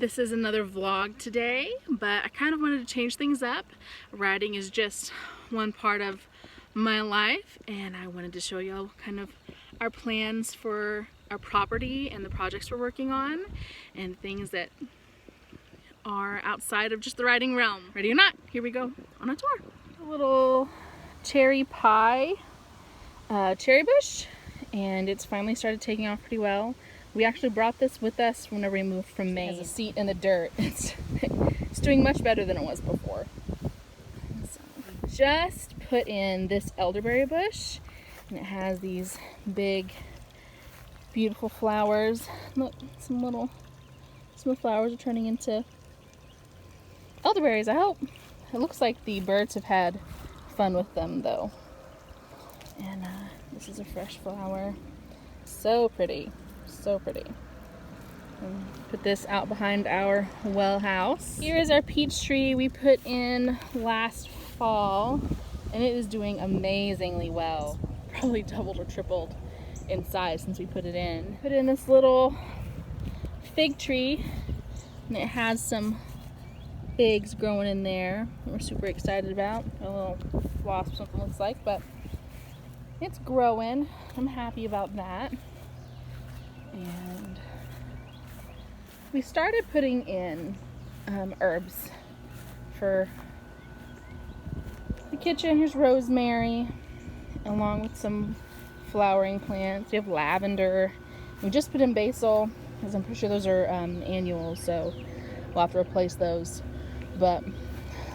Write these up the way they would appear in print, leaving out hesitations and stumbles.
This is another vlog today, but I kind of wanted to change things up. Writing is just one part of my life, and I wanted to show y'all kind of our plans for our property and the projects we're working on and things that are outside of just the writing realm. Ready or not, here we go on a tour. A little cherry pie cherry bush, and it's finally started taking off pretty well. We actually brought this with us whenever we moved from Maine. As a seat in the dirt. It's doing much better than it was before. So, just put in this elderberry bush, and it has these big, beautiful flowers. Look, some flowers are turning into elderberries, I hope. It looks like the birds have had fun with them, though. And this is a fresh flower. So pretty. So pretty. And put this out behind our well house. Here is our peach tree we put in last fall, and it is doing amazingly well. Probably doubled or tripled in size since we put it in. Put in this little fig tree, and it has some figs growing in there that we're super excited about. A little wasp, something looks like, but it's growing. I'm happy about that. And we started putting in herbs for the kitchen. Here's rosemary, along with some flowering plants. We have lavender. We just put in basil, because I'm pretty sure those are annuals, so we'll have to replace those. But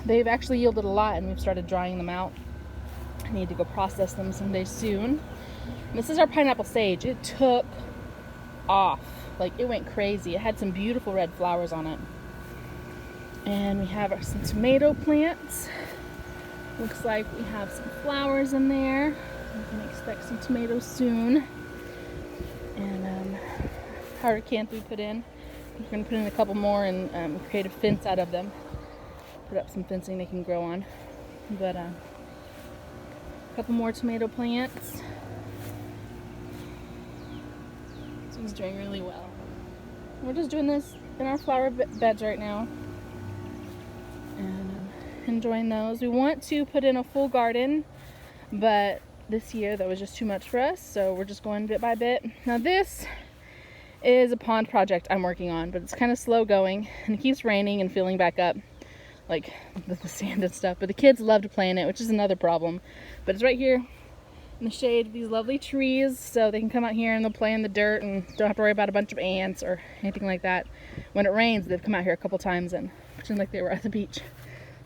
they've actually yielded a lot, and we've started drying them out. I need to go process them someday soon. And this is our pineapple sage. It took off. Like, it went crazy. It had some beautiful red flowers on it. And we have some tomato plants. Looks like we have some flowers in there. We can expect some tomatoes soon. And powder canth we put in. We're going to put in a couple more and create a fence out of them. Put up some fencing they can grow on. But a couple more tomato plants. This one's doing really well. We're just doing this in our flower beds right now, and enjoying those. We want to put in a full garden, but this year that was just too much for us, so we're just going bit by bit. Now this is a pond project I'm working on, but it's kind of slow going, and it keeps raining and filling back up, like with the sand and stuff. But the kids love to play in it, which is another problem. But it's right here in the shade of these lovely trees, so they can come out here and they'll play in the dirt and don't have to worry about a bunch of ants or anything like that. When it rains, they've come out here a couple times and pretend like they were at the beach.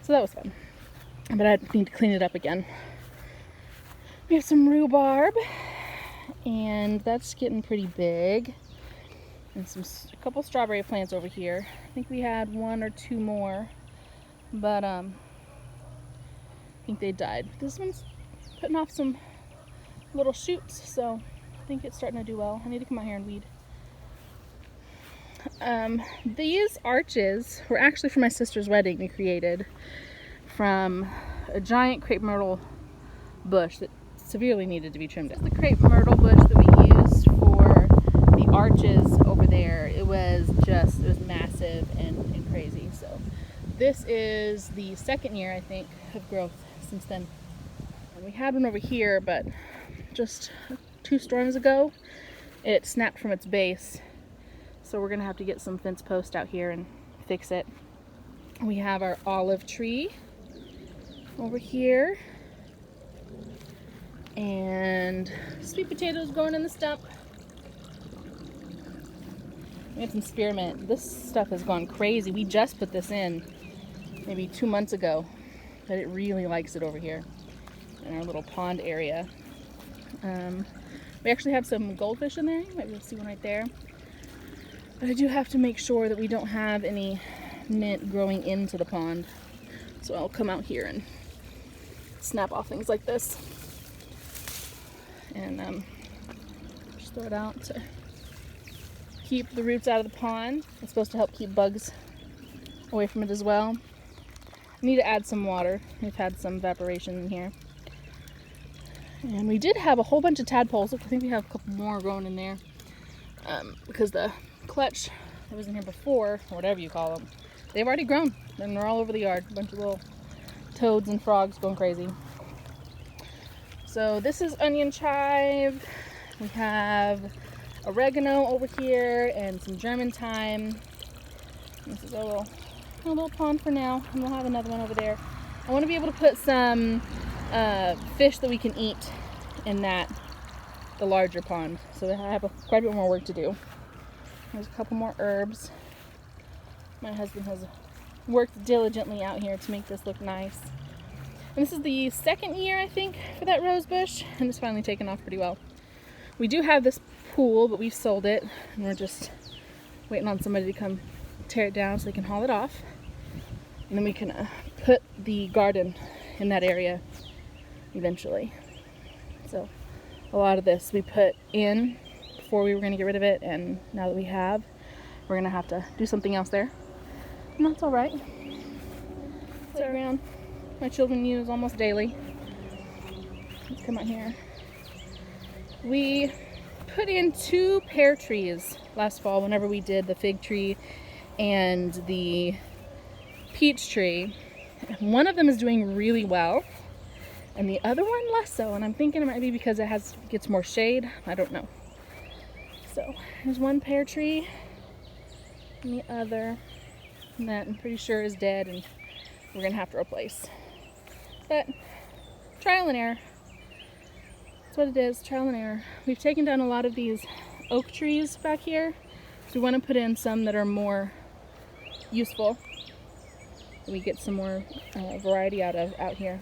So that was fun. But I need to clean it up again. We have some rhubarb, and that's getting pretty big. And a couple strawberry plants over here. I think we had one or two more, but I think they died. This one's putting off some little shoots, so I think it's starting to do well. I need to come out here and weed. These arches were actually for my sister's wedding. We created from a giant crepe myrtle bush that severely needed to be trimmed down. The crepe myrtle bush that we used for the arches over there, it was massive and crazy. So this is the second year, I think, of growth since then. And we had one over here, but just 2 storms ago it snapped from its base, so we're gonna have to get some fence posts out here and fix it. We have our olive tree over here, and sweet potatoes growing in the stump. We have some spearmint. This stuff has gone crazy. We just put this in maybe 2 months ago, but it really likes it over here in our little pond area. We actually have some goldfish in there. You might be able to see one right there. But I do have to make sure that we don't have any mint growing into the pond. So I'll come out here and snap off things like this. And just throw it out to keep the roots out of the pond. It's supposed to help keep bugs away from it as well. I need to add some water. We've had some evaporation in here. And we did have a whole bunch of tadpoles. Look, I think we have a couple more growing in there because the clutch that was in here before, or whatever you call them, they've already grown and they're all over the yard. A bunch of little toads and frogs going crazy. So this is onion chive. We have oregano over here and some German thyme. This is a little pond for now, and we'll have another one over there. I want to be able to put some fish that we can eat in the larger pond. So I have quite a bit more work to do. There's a couple more herbs. My husband has worked diligently out here to make this look nice. And this is the second year, I think, for that rose bush, and it's finally taken off pretty well. We do have this pool, but we've sold it, and we're just waiting on somebody to come tear it down so they can haul it off. And then we can put the garden in that area eventually. So a lot of this we put in before we were going to get rid of it, and now that we have, we're going to have to do something else there. And that's all right. It's around my children use almost daily. Let's come out here. We put in 2 pear trees last fall whenever we did the fig tree and the peach tree. One of them is doing really well, and the other one less so, and I'm thinking it might be because it gets more shade. I don't know. So there's one pear tree and the other that I'm pretty sure is dead, and we're gonna have to replace. But trial and error. That's what it is, trial and error. We've taken down a lot of these oak trees back here, so we want to put in some that are more useful. We get some more variety out here.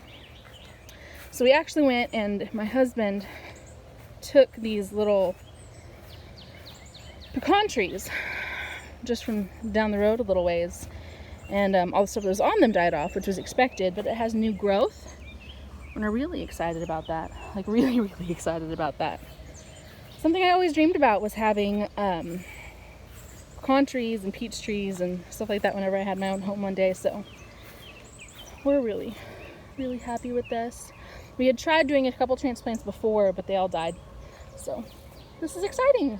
So we actually went, and my husband took these little pecan trees just from down the road a little ways, and all the stuff that was on them died off, which was expected, but it has new growth, and we're really excited about that. Like really, really excited about that. Something I always dreamed about was having pecan trees and peach trees and stuff like that whenever I had my own home one day. So we're really, really happy with this. We had tried doing a couple transplants before, but they all died. So this is exciting.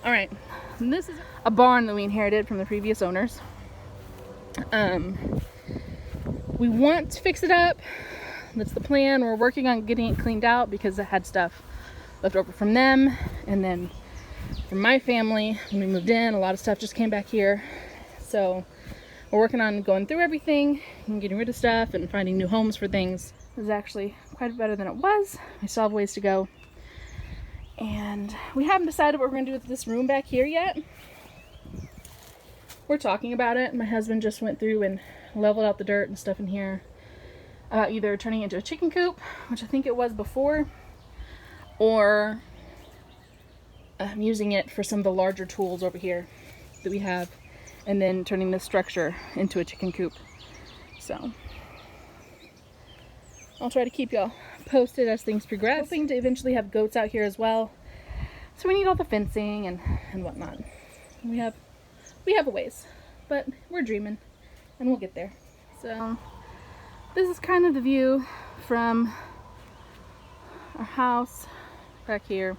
All right, and this is a barn that we inherited from the previous owners. We want to fix it up. That's the plan. We're working on getting it cleaned out because it had stuff left over from them, and then from my family when we moved in, a lot of stuff just came back here. So we're working on going through everything and getting rid of stuff and finding new homes for things. This is actually quite better than it was. We still have ways to go, and we haven't decided what we're going to do with this room back here yet. We're talking about it. My husband just went through and leveled out the dirt and stuff in here, either turning it into a chicken coop, which I think it was before, or using it for some of the larger tools over here that we have, and then turning this structure into a chicken coop. So I'll try to keep y'all posted as things progress. Hoping to eventually have goats out here as well, so we need all the fencing and whatnot. We have a ways, but we're dreaming and we'll get there. So this is kind of the view from our house back here.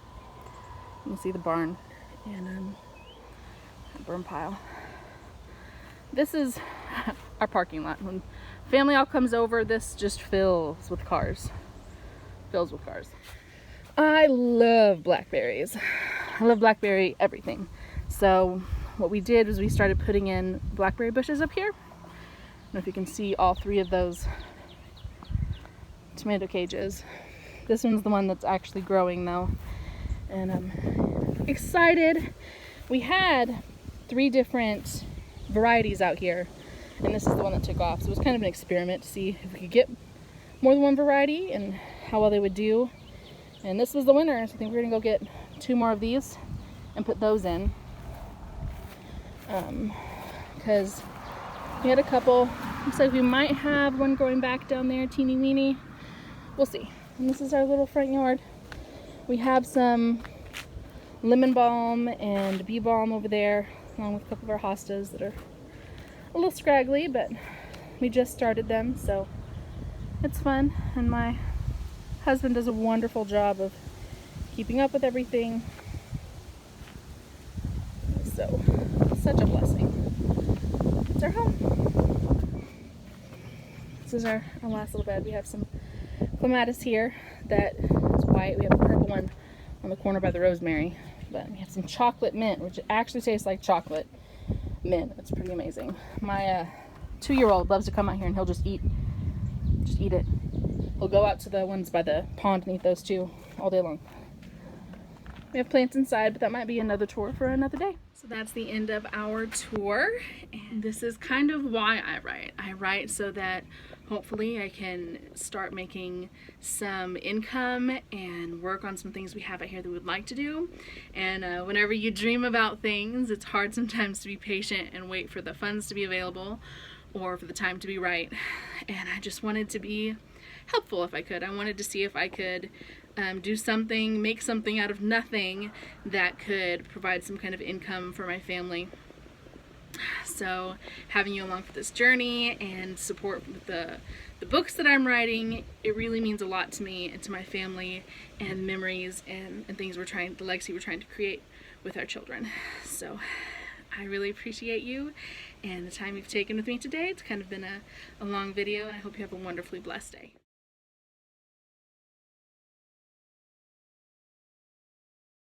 You can see the barn and a burn pile. This is our parking lot. When family all comes over, this just fills with cars. Fills with cars. I love blackberries. I love blackberry everything. So what we did was we started putting in blackberry bushes up here. I don't know if you can see all 3 of those tomato cages. This one's the one that's actually growing though, and I'm excited. We had 3 different varieties out here, and this is the one that took off. So it was kind of an experiment to see if we could get more than one variety and how well they would do. And this was the winner, so I think we're gonna go get 2 more of these and put those in. Because we had a couple. Looks like we might have one growing back down there, teeny weeny. We'll see. And this is our little front yard. We have some lemon balm and bee balm over there, along with a couple of our hostas that are a little scraggly, but we just started them, so it's fun. And my husband does a wonderful job of keeping up with everything. So such a blessing. It's our home. This is our last little bed. We have some clematis here that is white. We have a purple one on the corner by the rosemary. But we have some chocolate mint, which actually tastes like chocolate mint. It's pretty amazing. My 2-year-old loves to come out here and he'll just eat it. He'll go out to the ones by the pond and eat those too all day long. We have plants inside, but that might be another tour for another day. So that's the end of our tour, and this is kind of why I write. I write so that hopefully I can start making some income and work on some things we have out here that we would like to do. And whenever you dream about things, it's hard sometimes to be patient and wait for the funds to be available or for the time to be right. And I just wanted to be helpful if I could. I wanted to see if I could do something, make something out of nothing that could provide some kind of income for my family. So having you along for this journey and support with the books that I'm writing, it really means a lot to me and to my family and memories and things the legacy we're trying to create with our children. So I really appreciate you and the time you've taken with me today. It's kind of been a long video, and I hope you have a wonderfully blessed day.